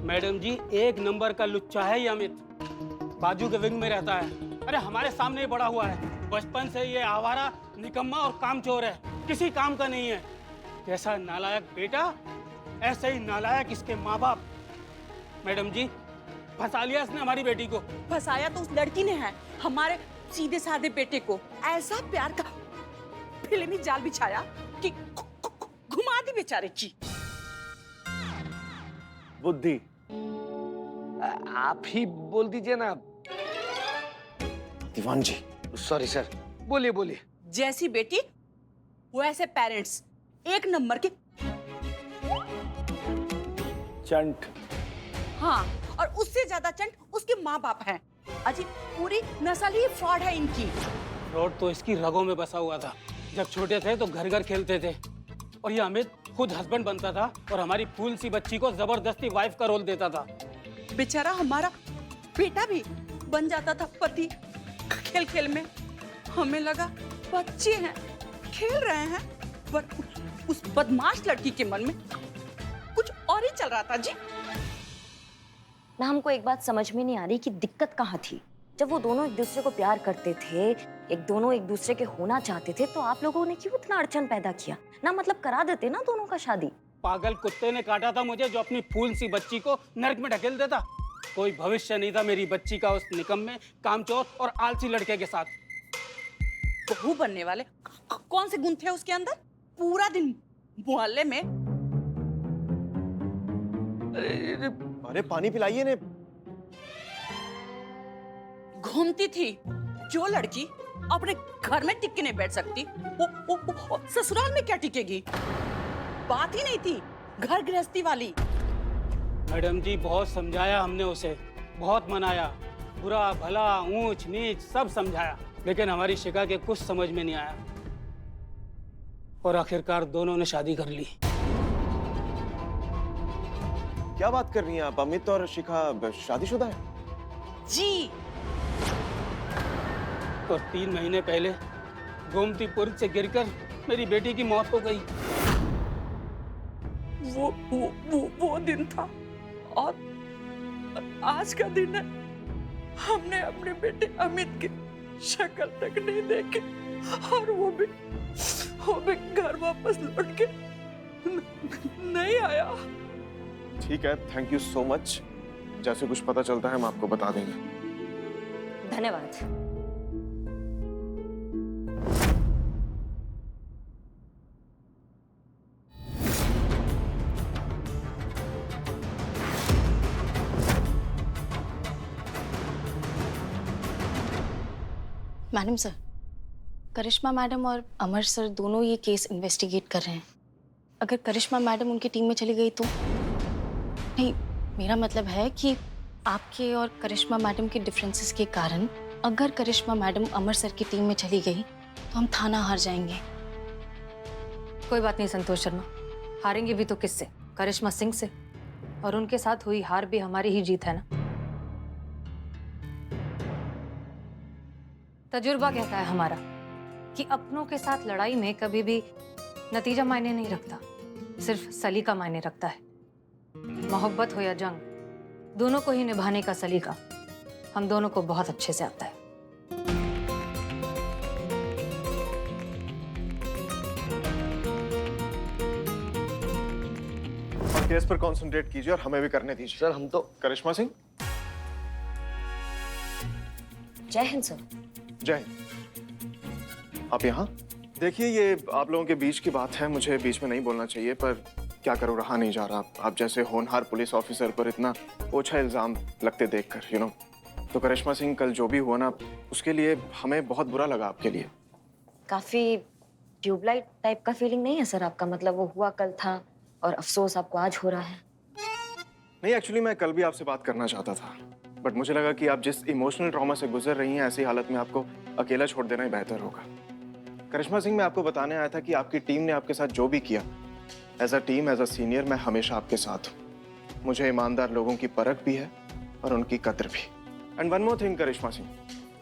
Madam जी, एक number का लुच्चा है ये अमित। बाजू के विंग में रहता है। अरे हमारे सामने ही बड़ा हुआ है। बचपन से ये आवारा, निकम्मा और कामचोर है, किसी काम का नहीं है। जैसा नालायक बेटा, ऐसे ही नालायक इसके माँ बाप। मैडम जी, फंसा लिया इसने हमारी बेटी को। फंसाया तो उस लड़की ने है, हमारे सीधे साधे बेटे को। ऐसा प्यार का फिल्मी जाल बिछाया कि घुमा दी बेचारे की। बुद्धि, आप ही बोल दीजिए ना। दीवान जी, सॉरी सर, बोलिए बोलिए। जैसी बेटी वैसे पेरेंट्स, एक नंबर के। चंट। हाँ, और उससे ज्यादा चंट उसके माँ बाप हैं। अजी पूरी नस्ल ही फ्रॉड है इनकी। फ्रॉड तो इसकी रगों में बसा हुआ था। जब छोटे थे तो घर घर खेलते थे, और ये अमित खुद हस्बैंड बनता था और हमारी फूल सी बच्ची को जबरदस्ती वाइफ का रोल देता था। बेचारा हमारा बेटा भी बन जाता था पति खेल खेल में। हमें लगा बच्चे हैं, खेल रहे हैं, पर उस बदमाश लड़की के मन में कुछ और ही चल रहा था जी। ना हमको एक बात समझ में नहीं आ रही कि दिक्कत कहाँ थी। जब वो दोनों एक दूसरे को प्यार करते थे, दोनों एक दूसरे के होना चाहते थे, तो आप लोगों ने क्यों इतना अड़चन पैदा किया? ना मतलब करा देते ना दोनों का शादी। पागल कुत्ते ने काटा था मुझे, जो अपनी फूल सी बच्ची को नरक में ढकेल देता। कोई भविष्य नहीं था मेरी बच्ची का उस निकम्मे, कामचोर और आलसी लड़के के साथ। बहू बनने वाले कौन से गुण थे उसके अंदर? पूरा दिन मोहल्ले में। अरे पानी पिलाइए ने। घूमती थी। जो लड़की अपने घर में टिक के नहीं बैठ सकती, वो ससुराल में क्या टिकेगी? बात ही नहीं थी घर गृहस्थी वाली। मैडम जी, बहुत समझाया हमने उसे, बहुत मनाया, बुरा भला ऊंच नीच सब समझाया, लेकिन हमारी शिका के कुछ समझ में नहीं आया और आखिरकार दोनों ने शादी कर ली। क्या बात कर रही हैं आप? अमित और शिखा शादीशुदा है? जी। और 3 महीने पहले गोमती पुल से गिरकर मेरी बेटी की मौत हो गई। वो दिन था और आज का दिन है। हमने अपने बेटे अमित की शक्ल तक नहीं देखी, और वो भी घर वापस लौट के नहीं आया। ठीक है, थैंक यू सो मच। जैसे कुछ पता चलता है हम आपको बता देंगे। धन्यवाद। मैडम सर, करिश्मा मैडम और अमर सर दोनों ये केस इन्वेस्टिगेट कर रहे हैं। अगर करिश्मा मैडम उनकी टीम में चली गई तो? नहीं, मेरा मतलब है कि आपके और करिश्मा मैडम के डिफरेंसेस के कारण अगर करिश्मा मैडम अमर सर की टीम में चली गई तो हम थाना हार जाएंगे। कोई बात नहीं संतोष शर्मा, हारेंगे भी तो किससे? करिश्मा सिंह से। और उनके साथ हुई हार भी हमारी ही जीत है ना। तजुर्बा कहता है हमारा कि अपनों के साथ लड़ाई में कभी भी नतीजा मायने नहीं रखता, सिर्फ सलीका मायने रखता है। मोहब्बत हो या जंग, दोनों को ही निभाने का सलीका हम दोनों को बहुत अच्छे से आता है। और केस पर कंसंट्रेट कीजिए और हमें भी करने दीजिए। सर हम तो। करिश्मा सिंह। जय हिंद सर। जय हिंद। आप यहाँ? देखिए, ये आप लोगों के बीच की बात है, मुझे बीच में नहीं बोलना चाहिए, पर क्या करूँ, रहा नहीं जा रहा। आप जैसे होनहार पुलिस ऑफिसर पर इतना ओछा इल्जाम लगते देखकर, तो करिश्मा सिंह, कल जो भी हुआ ना, उसके लिए हमें बहुत बुरा लगा आपके लिए। काफी ट्यूबलाइट टाइप का फीलिंग नहीं है सर आपका? मतलब वो हुआ कल था और अफसोस आपको आज हो रहा है। नहीं, एक्चुअली मैं कल भी आपसे बात करना चाहता था, बट मुझे लगा कि आप जिस इमोशनल ट्रॉमा से गुजर रही हैं, ऐसी हालत में आपको अकेला छोड़ देना ही बेहतर होगा। करिश्मा सिंह, मैं आपको बताने आया था कि आपकी टीम ने आपके साथ जो भी किया, as a team, as a senior, मैं हमेशा आपके साथ हूँ। मुझे ईमानदार लोगों की परख भी है और उनकी कद्र भी। एंड वन मोर थिंग करिश्मा सिंह,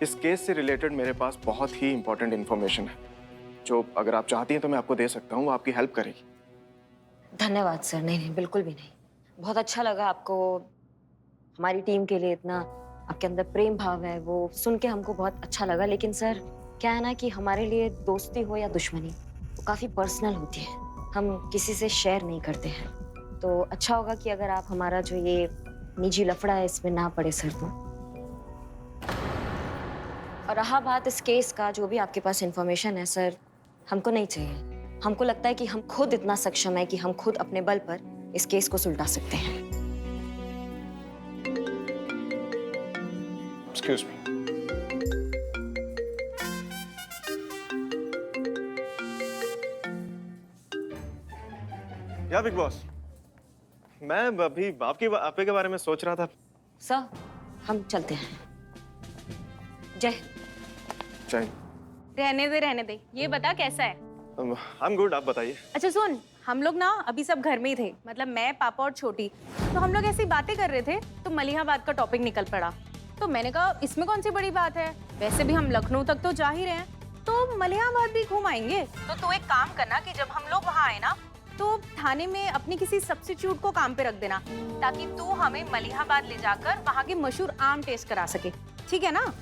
इस केस से रिलेटेड मेरे पास बहुत ही इंपॉर्टेंट इन्फॉर्मेशन है, जो अगर आप चाहती हैं तो मैं आपको दे सकता हूँ, वो आपकी हेल्प करेगी। धन्यवाद सर। नहीं, बिल्कुल भी नहीं। बहुत अच्छा लगा आपको हमारी टीम के लिए इतना आपके अंदर प्रेम भाव है, वो सुन के हमको बहुत अच्छा लगा। लेकिन सर क्या है ना कि हमारे लिए दोस्ती हो या दुश्मनी वो काफी पर्सनल होती है, हम किसी से शेयर नहीं करते हैं। तो अच्छा होगा कि अगर आप हमारा जो ये निजी लफड़ा है इसमें ना पड़े सर। तो और रहा बात इस केस का, जो भी आपके पास इंफॉर्मेशन है सर, हमको नहीं चाहिए। हमको लगता है कि हम खुद इतना सक्षम है कि हम खुद अपने बल पर इस केस को सुलझा सकते हैं। Excuse me. या बिग बॉस, मैं अभी आपके बारे में सोच रहा था। सर हम चलते हैं। जय। जय। रहने दे। ये बता कैसा है? आई एम गुड, आप बताइए। अच्छा सुन, हम लोग ना अभी सब घर में ही थे, मतलब मैं, पापा और छोटी। तो हम लोग ऐसी बातें कर रहे थे तो मलिहाबाद का टॉपिक निकल पड़ा। तो मैंने कहा इसमें कौन सी बड़ी बात है, वैसे भी हम लखनऊ तक तो जा ही रहे हैं, तो मलिहाबाद भी घूम आएंगे। तो तू एक काम करना कि जब हम लोग वहाँ आए ना तो थाने में अपनी किसी सब्स्टिट्यूट को काम पे रख देना, ताकि तू हमें मलिहाबाद ले जाकर वहाँ के मशहूर आम टेस्ट करा सके, ठीक है ना?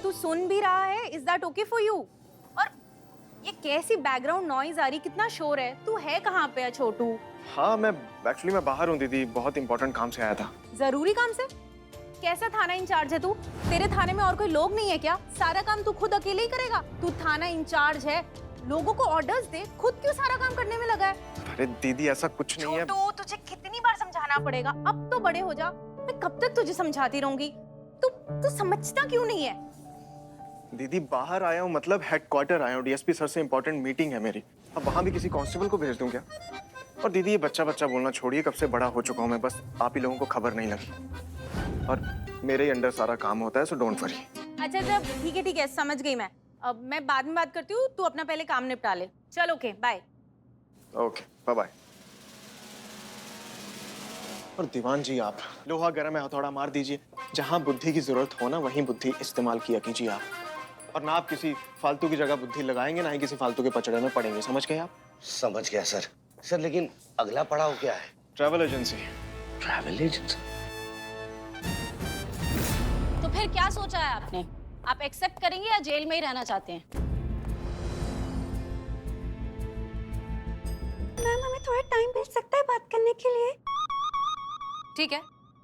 तू सुन भी रहा है? Is that okay for you? और ये कैसी बैकग्राउंड नॉइज आ रही, कितना शोर है? तू है कहाँ पे है छोटू? हाँ मैं बाहर हूँ दीदी, बहुत इंपॉर्टेंट काम से आया था। जरूरी काम से? कैसा थाना इंचार्ज है तू? तेरे थाने में और कोई लोग नहीं है क्या? सारा काम तू खुद अकेले ही करेगा? तू थाना इंचार्ज है, लोगों को ऑर्डर्स दे, खुद क्यों सारा काम करने में लगा है? अरे दीदी ऐसा कुछ नहीं है। छोटू, तुझे कितनी बार समझाना पड़ेगा? अब तो बड़े हो जा, मैं कब तक तुझे समझाती रहूंगी? तू समझता क्यों नहीं है? दीदी बाहर आया हूँ, मतलब हेडक्वार्टर आया हूँ, डीएसपी सर से इंपॉर्टेंट मीटिंग है मेरी। अब वहाँ भी किसी कांस्टेबल को भेज दूँ क्या? और दीदी ये बच्चा बोलना छोड़िए, कब से बड़ा हो चुका हूँ मैं, बस आप ही लोगों को खबर नहीं लगी। और मेरे ही अंडर सारा काम होता है, सो डोंट वरी। अच्छा जब ठीक है, समझ गई मैं। अब मैं बाद में बात करती हूँ, तू अपना पहले काम निपटा ले। चल okay, bye. Okay bye bye. और दीवान जी आप लोहा गर्म है, हथौड़ा मार दीजिए। जहाँ बुद्धि की जरूरत हो ना, वहीं बुद्धि इस्तेमाल किया कीजिए आप। और ना आप किसी फालतू की जगह बुद्धि लगाएंगे, ना ही किसी फालतू के पचड़े में पड़ेंगे, समझ गए आप? समझ गया सर। सर लेकिन अगला पड़ाव क्या है? Travel agency. Travel agency? तो फिर क्या सोचा है आपने? आप एक्सेप्ट करेंगे या जेल में ही रहना चाहते हैं? मैम हमें थोड़ा टाइम मिल सकता है बात करने के लिए? ठीक है,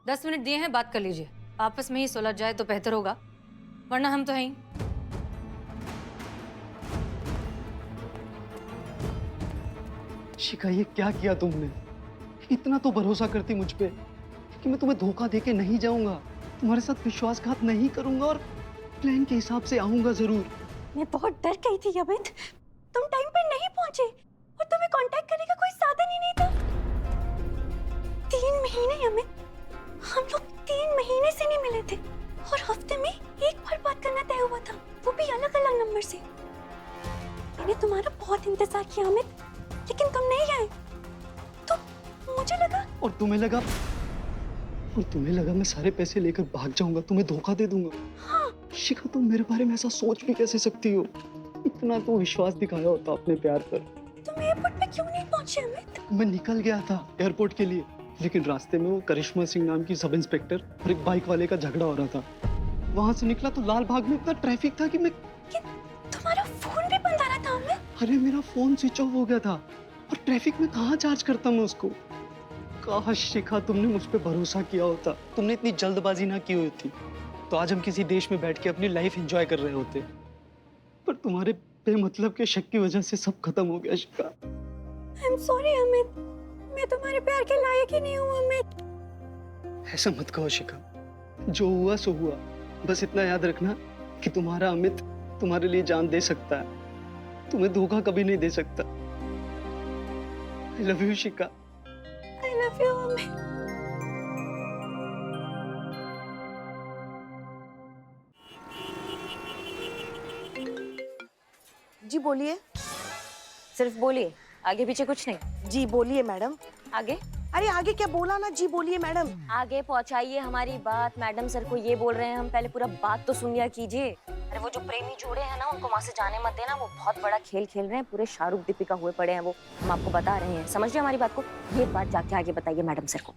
10 मिनट दिए हैं, बात कर लीजिए। आपस में ही सुलझ जाए तो बेहतर होगा, वरना हम तो हैं ही। शिखा ये क्या किया तुमने? इतना तो भरोसा करती मुझ पे कि मैं तुम्हें धोखा देके नहीं जाऊंगा, तुम्हारे साथ विश्वासघात नहीं करूंगा और प्लान के हिसाब से आऊंगा जरूर। मैं बहुत डर गई थी अमित, तुम टाइम पे नहीं पहुंचे और तुम्हें कांटेक्ट करने का कोई साधन ही नहीं था। 3 महीने अमित, हम लोग 3 महीने से नहीं मिले थे और हफ्ते में एक बार बात करना तय हुआ था, वो भी अलग अलग नंबर से। मैंने तुम्हारा बहुत इंतजार किया अमित, लेकिन तुम नहीं आए तो मुझे लगा। और तुम्हें लगा मैं सारे पैसे लेकर भाग जाऊंगा, तुम्हें धोखा दे दूंगा। हाँ। शिखा तुम मेरे बारे में ऐसा सोच भी कैसे सकती हो? इतना तो विश्वास दिखाया होता अपने प्यार पर। तुम एयरपोर्ट पे क्यों नहीं पहुंचे अमित? मैं निकल गया था एयरपोर्ट के लिए, लेकिन रास्ते में वो करिश्मा सिंह नाम की सब इंस्पेक्टर और एक बाइक वाले का झगड़ा हो रहा था। वहां से निकला तो लाल बाग में इतना ट्रैफिक था कि मैं तुम्हारा फोन भी बंद आ रहा था अमित। अरे मेरा फोन स्विच ऑफ हो गया था और ट्रैफिक में कहाँ चार्ज करता मैं उसको। काश शिखा तुमने मुझ पे भरोसा किया होता, तुमने इतनी जल्दबाजी ना की होती तो आज हम किसी देश में बैठ के अपनी लाइफ एंजॉय कर रहे होते। पर तुम्हारे बेमतलब के शक की वजह से सब खत्म हो गया शिखा। आई एम सॉरी अमित, मैं तुम्हारे प्यार के लायक ही नहीं हूँ अमित। ऐसा मत कहो शिखा, जो हुआ सो हुआ। बस इतना याद रखना कि तुम्हारा अमित तुम्हारे लिए जान दे सकता है, तुम्हें धोखा कभी नहीं दे सकता। I love you Shikha. I love you Amit. जी बोलिए। सिर्फ बोलिए, आगे पीछे कुछ नहीं। जी बोलिए मैडम। आगे? अरे आगे क्या बोला ना, जी बोलिए मैडम। आगे पहुंचाइए हमारी बात। मैडम सर को ये बोल रहे हैं, हम पहले पूरा बात तो सुन लिया कीजिए। अरे वो जो प्रेमी जोड़े हैं ना, उनको वहां से जाने मत देना। वो बहुत बड़ा खेल खेल रहे हैं, पूरे शाहरुख दीपिका हुए पड़े हैं वो। हम आपको बता रहे हैं, समझ रहे हमारी बात को? ये बात जाके आगे बताइए मैडम सर को।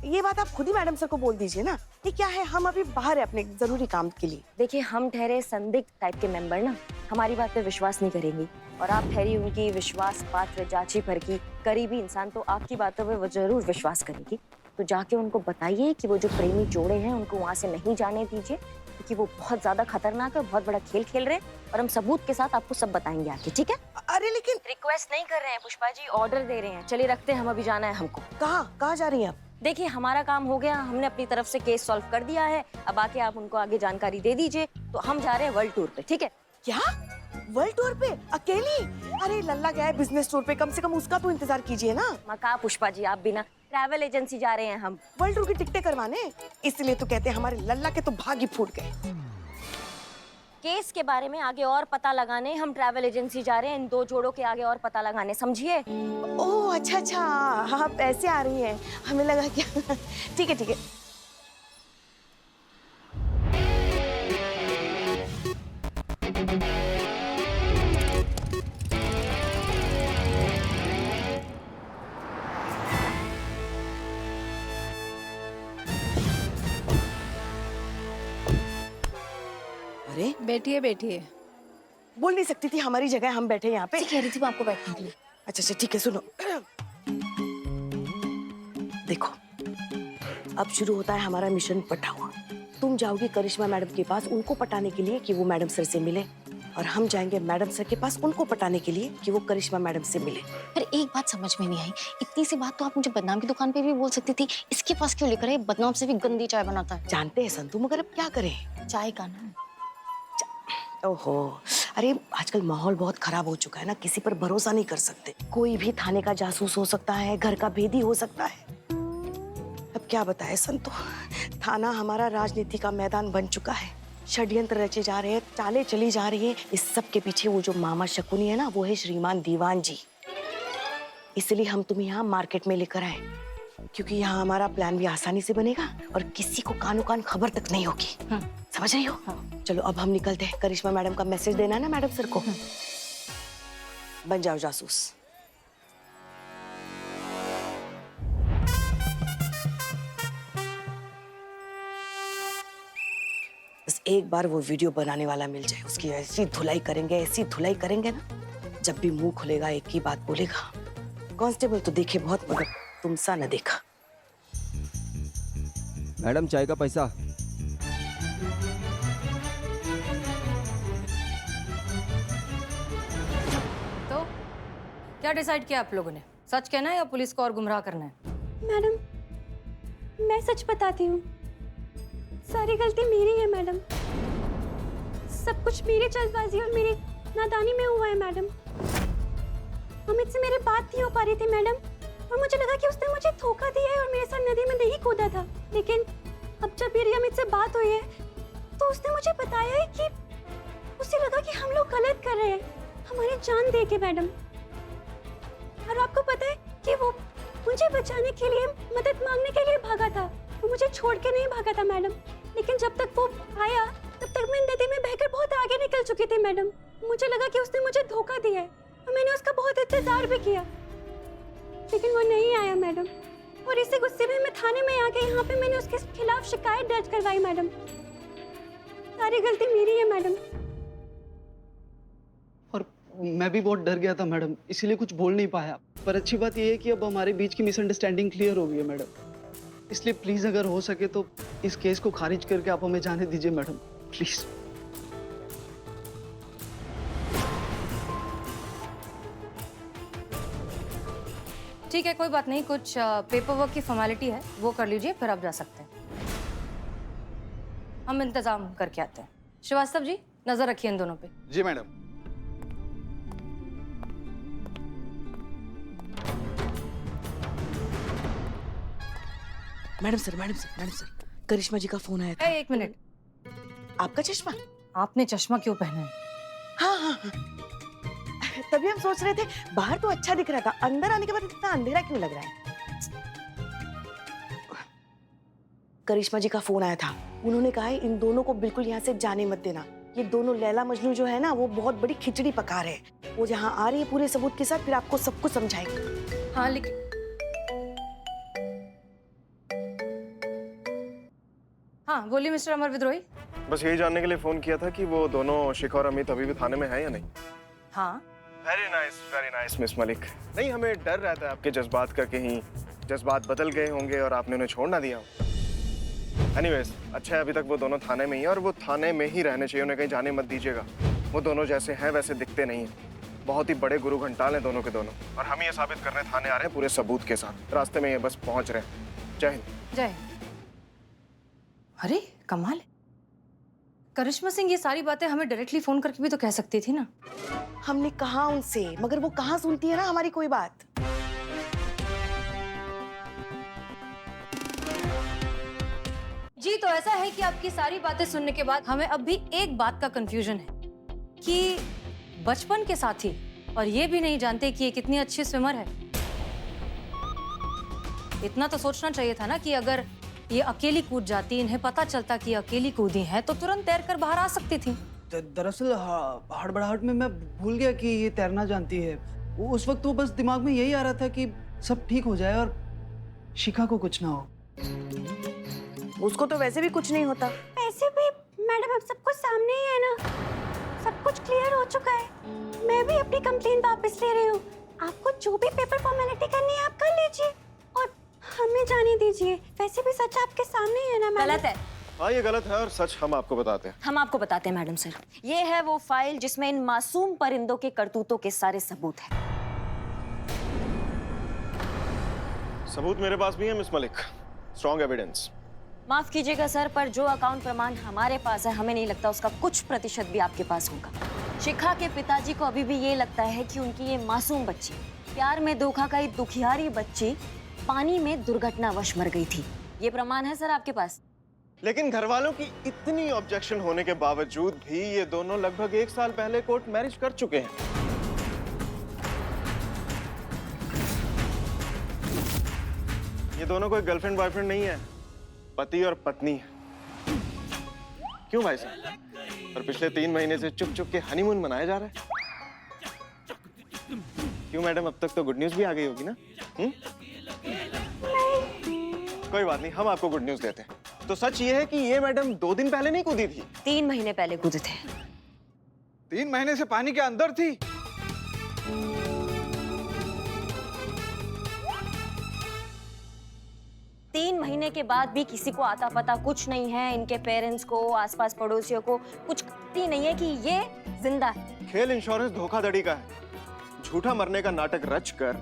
ये बात आप खुद ही मैडम सर को बोल दीजिए ना। ये क्या है, हम अभी बाहर है अपने जरूरी काम के लिए। देखिए, हम ठहरे संदिग्ध टाइप के मेंबर ना, हमारी बात पे विश्वास नहीं करेंगी, और आप ठहरी उनकी विश्वास पात्र जांची परखी करीबी इंसान, तो आपकी बातों पे वो जरूर विश्वास करेगी। तो जाके उनको बताइए कि वो जो प्रेमी जोड़े हैं उनको वहां से नहीं जाने दीजिए, क्योंकि वो बहुत ज्यादा खतरनाक है, बहुत बड़ा खेल खेल रहे हैं, और हम सबूत के साथ आपको सब बताएंगे आके, ठीक है? अरे लेकिन रिक्वेस्ट नहीं कर रहे हैं पुष्पा जी, ऑर्डर दे रहे हैं। चलिए रखते हैं, हम अभी जाना है हमको। कहाँ जा रही हैं आप? देखिए, हमारा काम हो गया, हमने अपनी तरफ से केस सॉल्व कर दिया है। अब आके आप उनको आगे जानकारी दे दीजिए। तो हम जा रहे हैं वर्ल्ड टूर पे, ठीक है? क्या वर्ल्ड टूर पे अकेली? अरे लल्ला गया है बिजनेस टूर पे, कम से कम उसका तो इंतजार कीजिए ना। मका पुष्पा जी, आप बिना ट्रैवल एजेंसी जा रहे हैं हम। वर्ल्ड टूर की टिकटें करवाने, इसलिए तो कहते हैं हमारे लल्ला के तो भाग ही फूट गए। केस के बारे में आगे और पता लगाने हम ट्रैवल एजेंसी जा रहे हैं, इन दो जोड़ों के आगे और पता लगाने, समझिए? ओह अच्छा, आप ऐसे आ रही हैं, हमें लगा क्या। ठीक है। अरे बैठिए। बोल नहीं सकती थी, हमारी जगह है, हम बैठे यहाँ पे। कह रही थी मैं आपको बैठने के लिए। अच्छा ठीक है, सुनो। देखो, अब शुरू होता है हमारा मिशन पटा हुआ। तुम जाओगी करिश्मा मैडम के पास उनको पटाने के लिए कि वो मैडम सर से मिले, और हम जाएंगे मैडम सर के पास उनको पटाने के लिए कि वो करिश्मा मैडम से मिले। पर एक बात समझ में नहीं आई, इतनी सी बात तो आप मुझे बदनाम की दुकान पे भी बोल सकती थी, इसके पास क्यों लेकर आए? बदनाम से भी गंदी चाय बनाता है। जानते हैं संतु, मगर अब क्या करें? चाय का ना। ओहो, अरे आजकल माहौल बहुत खराब हो चुका है ना, किसी पर भरोसा नहीं कर सकते। कोई भी थाने का जासूस हो सकता है, घर का भेदी हो सकता है। अब क्या बताए संतो, थाना हमारा राजनीति का मैदान बन चुका है। षड्यंत्र रचे जा रहे हैं, चालें चली जा रही हैं। इस सब के पीछे वो जो मामा शकुनी है ना, वो है श्रीमान दीवान जी। इसलिए हम तुम्हें यहाँ मार्केट में लेकर आए, क्योंकि यहाँ हमारा प्लान भी आसानी से बनेगा और किसी को कानो कान खबर तक नहीं होगी। समझ रही हो? चलो अब हम निकलते हैं। करिश्मा मैडम का मैसेज देना है ना मैडम सर को। बन जाओ जासूस। बस एक बार वो वीडियो बनाने वाला मिल जाए, उसकी ऐसी धुलाई करेंगे ना, जब भी मुंह खुलेगा एक ही बात बोलेगा, कांस्टेबल तो देखे बहुत मगर तुम सा न देखा। मैडम चाय का पैसा। तो क्या डिसाइड किया आप लोगों ने? सच कहना है या पुलिस को और गुमराह करना है? मैडम, मैं सच बताती हूँ, सारी गलती मेरी है मैडम। सब कुछ मेरी जल्दबाजी और मेरी नादानी में हुआ है मैडम। अमित से मेरी बात नहीं हो पा रही थी मैडम, और मुझे लगा कि उसने मुझे धोखा दिया है और मेरे साथ नदी में नहीं कूदा था। लेकिन अब जब मेरी अमित से बात हुई है तो उसने मुझे बताया है कि उसे लगा कि हम लोग गलत कर रहे हैं, हमारी जान दे के मैडम। और आपको पता है कि वो मुझे बचाने के लिए, मदद मांगने के लिए भागा था, वो मुझे छोड़ के नहीं भागा था मैडम। लेकिन जब तक वो आया तब तक मैं नदी में बहकर बहुत आगे निकल चुकी थी मैडम। मुझे लगा कि उसने मुझे धोखा दिया है और मैंने उसका बहुत इंतजार भी किया, लेकिन वो नहीं आया मैडम। और इसी गुस्से में मैं थाने में आ गई। यहाँ पे मैंने उसके खिलाफ शिकायत दर्ज करवाई मैडम। सारी गलती मेरी है मैडम। और मैं भी बहुत डर गया था मैडम, इसीलिए कुछ बोल नहीं पाया। पर अच्छी बात यह है कि अब हमारे बीच की मिसअंडरस्टैंडिंग क्लियर हो गई है मैडम। इसलिए प्लीज अगर हो सके तो इस केस को खारिज करके आप हमें जाने दीजिए मैडम, प्लीज। ठीक है, कोई बात नहीं, कुछ पेपर वर्क की फॉर्मेलिटी है, वो कर लीजिए, फिर आप जा सकते हैं। हम इंतजाम करके आते हैं। श्रीवास्तव जी, नजर रखिए इन दोनों पे। जी मैडम। मैडम सर, करिश्मा जी का फोन आया था। एक मिनट, आपका चश्मा? आपने चश्मा क्यों पहना है? हाँ, तभी हम सोच रहे थे, बाहर तो अच्छा दिख रहा था, अंदर आने के बाद इतना अंधेरा क्यों लग रहा है? करिश्मा जी का फोन आया था, उन्होंने कहा है इन दोनों को बिल्कुल यहाँ से जाने मत देना, ये दोनों लैला मजनू जो है ना, वो बहुत बड़ी खिचड़ी पका रहे हैं। वो जहाँ आ रही है पूरे सबूत के साथ, फिर आपको सब कुछ समझाएंगे। हाँ लेकिन हाँ बोलिए मिस्टर अमर विद्रोही। बस यही जानने के लिए फोन किया था कि वो दोनों शिखा और अमित अभी भी थाने में हैं या नहीं। हाँ वेरी नाइस मिस मलिक। नहीं, हमें डर रहता है आपके जज्बात का, कहीं जज्बात बदल गए होंगे और आपने उन्हें छोड़ ना दिया हो। एनीवेज, अच्छा है अभी तक वो दोनों थाने में ही हैं और वो थाने में ही रहने चाहिए, उन्हें कहीं जाने मत दीजिएगा। वो दोनों जैसे हैं वैसे दिखते नहीं हैं। बहुत ही बड़े गुरु घंटाल हैं दोनों के दोनों, और हम ये साबित करने थाने आ रहे हैं पूरे सबूत के साथ। रास्ते में ये बस पहुंच रहे हैं। जय हिंद। जय। अरे कमाल है, करिश्मा सिंह ये सारी बातें हमें डायरेक्टली फोन करके भी तो कह सकती थी ना। हमने कहा उनसे, मगर वो कहाँ सुनती है ना हमारी कोई बात। जी तो ऐसा है कि आपकी सारी बातें सुनने के बाद हमें अब भी एक बात का कंफ्यूजन है कि बचपन के साथी और ये भी नहीं जानते कि ये कितनी अच्छी स्विमर है। इतना तो सोचना चाहिए था ना कि अगर ये अकेली कूद जाती, इन्हें पता चलता कि ये अकेली कूदी हैं, तो तुरंत तैर कर बाहर आ सकती थी। दरअसल हड़बड़ाहट में मैं भूल गया कि ये तैरना जानती है। उस वक्त वो बस दिमाग में यही आ रहा था कि सब ठीक हो जाए और शिखा को कुछ ना हो। उसको तो वैसे भी कुछ नहीं होता। ऐसे भी मैडम अब सब कुछ सामने ही है ना, सब कुछ क्लियर हो चुका है। मैं भी अपनी कंप्लेन वापस ले रही हूँ। आपको जो भी पेपर फॉर्मेलिटी करनी है आप कर लीजिए और हमें जाने दीजिए। वैसे भी सच आपके सामने ही है ना मैडम। गलत है। हाँ ये गलत है और सच हम आपको बताते हैं। हम आपको बताते हैं मैडम सर, ये है वो फाइल जिसमें इन मासूम परिंदों के करतूतों के सारे सबूत हैं। सबूत मेरे पास भी है मिस मलिक, स्ट्रॉन्ग एविडेंस। माफ कीजिएगा सर, पर जो अकाउंट प्रमाण हमारे पास है, हमें नहीं लगता उसका कुछ प्रतिशत भी आपके पास होगा। शिखा के पिताजी को अभी भी ये लगता है कि उनकी ये मासूम बच्ची, प्यार में धोखा खाई दुखियारी बच्ची, पानी में दुर्घटनावश मर गई थी। ये प्रमाण है सर आपके पास। लेकिन घर वालों की इतनी ऑब्जेक्शन होने के बावजूद भी ये दोनों लगभग 1 साल पहले कोर्ट मैरिज कर चुके हैं। ये दोनों कोई गर्लफ्रेंड बॉयफ्रेंड नहीं है, पति और पत्नी है। क्यों भाई साहब? और पिछले 3 महीने से चुप चुप के हनीमून मनाया जा रहा है। क्यों मैडम, अब तक तो गुड न्यूज भी आ गई होगी ना? कोई बात नहीं, हम आपको गुड न्यूज देते हैं। तो सच ये है कि ये मैडम 2 दिन पहले नहीं कूदी थी, 3 महीने पहले कूदे थे। 3 महीने से पानी के अंदर थी। तीन महीने के बाद भी किसी को आता पता कुछ नहीं है। इनके पेरेंट्स को, आसपास पड़ोसियों को कुछ पता नहीं है कि ये जिंदा है। खेल इंश्योरेंस धोखाधड़ी का है। झूठा मरने का नाटक रचकर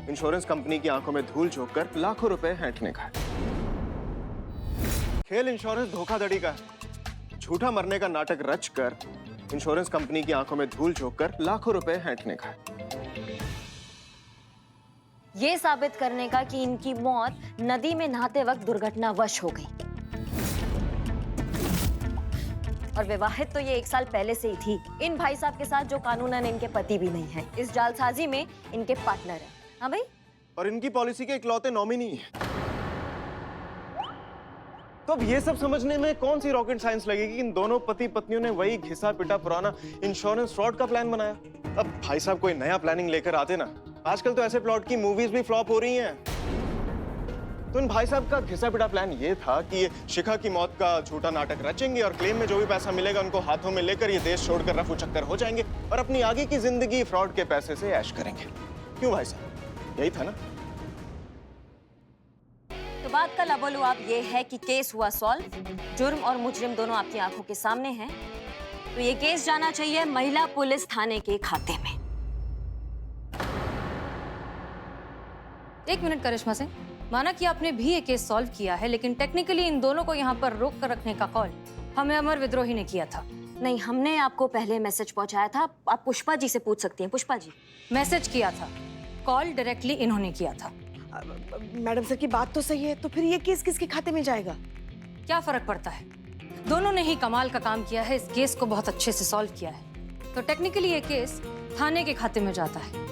इंश्योरेंस कंपनी की आंखों में धूल झोंककर लाखों रुपए हैंटने का है। खेल इंश्योरेंस धोखाधड़ी का है। झूठा मरने का नाटक रचकर इंश्योरेंस कंपनी की आंखों में धूल झोंककर लाखों रुपए हैंटने का है। ये साबित करने का कि इनकी मौत नदी में नहाते वक्त दुर्घटनावश हो गई। और विवाहित तो ये 1 साल पहले से ही थी। इन भाई साहब के साथ जो कानूनन इनके पति भी नहीं है, इस जालसाजी में इनके पार्टनर है। हाँ भाई, और इनकी पॉलिसी के इकलौते नॉमिनी है। तो अब ये सब समझने में कौन सी रॉकेट साइंस लगेगी कि इन दोनों पति पत्नियों ने वही घिसा पिटा पुराना इंश्योरेंस फ्रॉड का प्लान बनाया। अब भाई साहब कोई नया प्लानिंग लेकर आते ना, आजकल तो ऐसे प्लॉट की मूवीज भी फ्लॉप हो रही हैं। तो इन भाई साहब का घिसा पिटा प्लान ये था कि ये शिखा की मौत का झूठा नाटक रचेंगे और क्लेम में जो भी पैसा मिलेगा उनको हाथों में लेकर ये देश छोड़कर रफू चक्कर हो जाएंगे और अपनी आगे की जिंदगी फ्रॉड के पैसे से ऐश करेंगे। क्यों भाई साहब, यही था ना? तो बात का लबोलुआब ये है कि केस हुआ सॉल्व। जुर्म और मुजरिम दोनों आपकी आंखों के सामने हैं। तो ये केस जाना चाहिए महिला पुलिस थाने के खाते में। 1 मिनट करिश्मा सिंह, माना कि आपने भी ये केस सॉल्व किया है, लेकिन टेक्निकली इन दोनों को यहाँ पर रोक कर रखने का कॉल हमें अमर विद्रोही ने किया था। नहीं, हमने आपको पहले मैसेज पहुंचाया था। आप पुष्पा जी से पूछ सकती हैं। पुष्पा जी, मैसेज किया था, कॉल डायरेक्टली इन्होंने किया था। मैडम सर की बात तो सही है, तो फिर ये केस किसके खाते में जाएगा? क्या फर्क पड़ता है, दोनों ने ही कमाल का काम किया है, इस केस को बहुत अच्छे से सॉल्व किया है। तो टेक्निकली ये केस थाने के खाते में जाता है।